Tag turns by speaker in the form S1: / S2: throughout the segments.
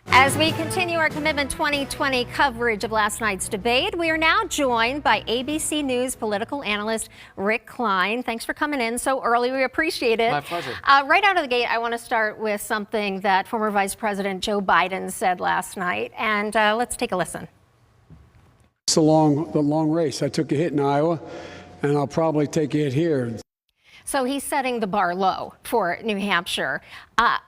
S1: As we continue our Commitment 2020 coverage of last night's debate, we are now joined by ABC News political analyst Rick Klein. Thanks for coming in so early. We appreciate it.
S2: My pleasure.
S1: Right out of the gate, I want to start with something that former Vice President Joe Biden said last night, and let's take a listen.
S3: It's the long race. I took a hit in Iowa, and I'll probably take a hit here.
S1: So he's setting the bar low for New Hampshire.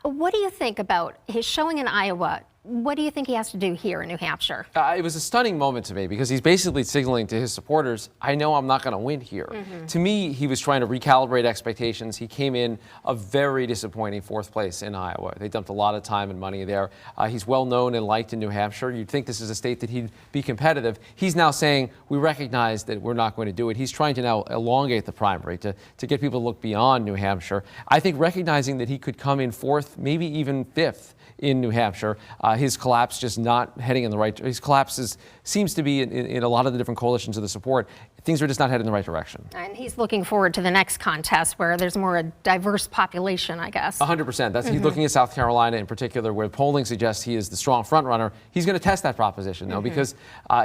S1: What do you think about his showing in Iowa? What do you think he has to do here in New Hampshire?
S2: It was a stunning moment to me because he's basically signaling to his supporters, I know I'm not going to win here. To me, he was trying to recalibrate expectations. He came in a very disappointing fourth place in Iowa. They dumped a lot of time and money there. He's well known and liked in New Hampshire. You'd think this is a state that he'd be competitive. He's now saying, we recognize that we're not going to do it. He's trying to now elongate the primary to get people to look beyond New Hampshire. I think recognizing that he could come in fourth, maybe even fifth in New Hampshire, his collapse just not heading in the right. His collapse seems to be in a lot of the different coalitions of the support. Things are just not heading in the right direction.
S1: And he's looking forward to the next contest where there's more a diverse population, I guess.
S2: 100%. He's looking at South Carolina in particular, where polling suggests he is the strong front runner. He's going to test that proposition, though, because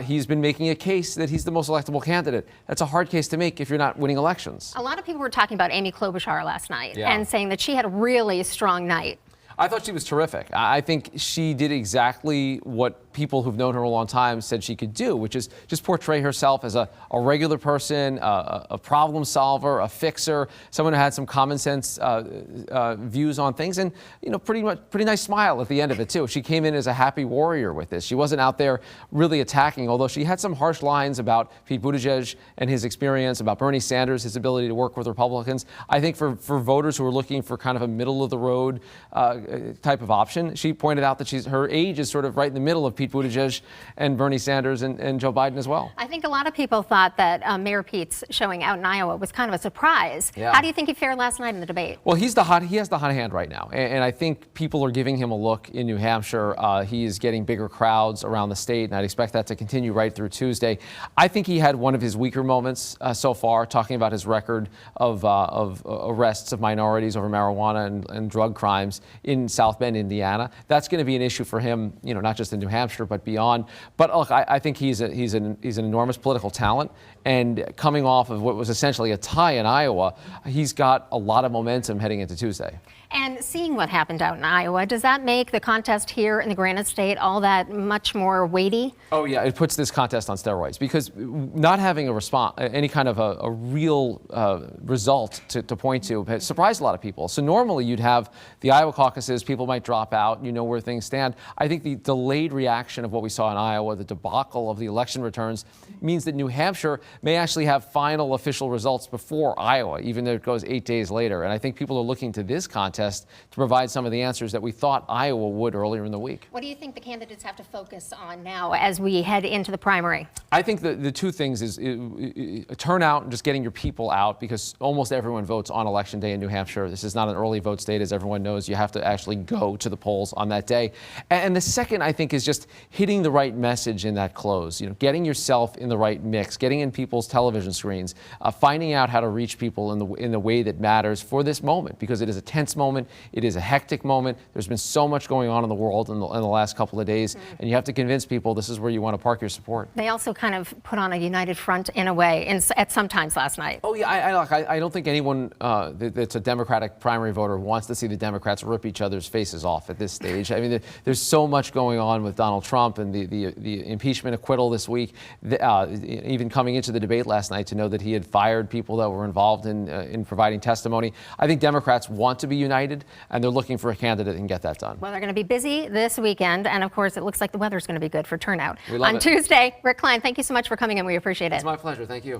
S2: he's been making a case that he's the most electable candidate. That's a hard case to make if you're not winning elections.
S1: A lot of people were talking about Amy Klobuchar last night and saying that she had a really strong night.
S2: I thought she was terrific. I think she did exactly what people who've known her a long time said she could do, which is just portray herself as a regular person, a problem solver, a fixer, someone who had some common sense views on things, and pretty nice smile at the end of it too. She came in as a happy warrior with this. She wasn't out there really attacking, although she had some harsh lines about Pete Buttigieg and his experience, about Bernie Sanders, his ability to work with Republicans. I think for voters who are looking for kind of a middle of the road type of option, she pointed out that her age is sort of right in the middle of Pete Buttigieg and Bernie Sanders and Joe Biden as well.
S1: I think a lot of people thought that Mayor Pete's showing out in Iowa was kind of a surprise.
S2: Yeah.
S1: How do you think he fared last night in the debate?
S2: Well, he has the hot hand right now, and I think people are giving him a look in New Hampshire. He is getting bigger crowds around the state, and I'd expect that to continue right through Tuesday. I think he had one of his weaker moments so far, talking about his record of arrests of minorities over marijuana and drug crimes in South Bend, Indiana. That's going to be an issue for him, not just in New Hampshire, but beyond. But look, I think he's an enormous political talent, and coming off of what was essentially a tie in Iowa, he's got a lot of momentum heading into Tuesday.
S1: And seeing what happened out in Iowa, does that make the contest here in the Granite State all that much more weighty?
S2: Oh yeah, it puts this contest on steroids, because not having a response, any kind of a real result to point to, has surprised a lot of people. So normally you'd have the Iowa caucuses, people might drop out, you know where things stand. I think the delayed reaction of what we saw in Iowa, the debacle of the election returns, means that New Hampshire may actually have final official results before Iowa, even though it goes 8 days later. And I think people are looking to this contest to provide some of the answers that we thought Iowa would earlier in the week.
S1: What do you think the candidates have to focus on now as we head into the primary?
S2: I think the two things is turnout and just getting your people out, because almost everyone votes on Election Day in New Hampshire. This is not an early vote state, as everyone knows. You have to actually go to the polls on that day. And the second, I think, is just hitting the right message in that close. Getting yourself in the right mix, getting in people's television screens, finding out how to reach people in the way that matters for this moment, because it is a tense moment. It is a hectic moment. There's been so much going on in the world in the last couple of days, and you have to convince people this is where you want to park your support.
S1: They also kind of put on a united front in a way at some times last night.
S2: Oh yeah, I don't think anyone that's a Democratic primary voter wants to see the Democrats rip each other's faces off at this stage. I mean, there's so much going on with Donald Trump and the impeachment acquittal this week. Even coming into the debate last night to know that he had fired people that were involved in providing testimony. I think Democrats want to be united, and they're looking for a candidate that can get that done.
S1: Well, they're going to be busy this weekend, and of course, it looks like the weather's going to be good for turnout.
S2: We love
S1: on
S2: it.
S1: Tuesday, Rick Klein, thank you so much for coming in. We appreciate it.
S2: It's my pleasure. Thank you.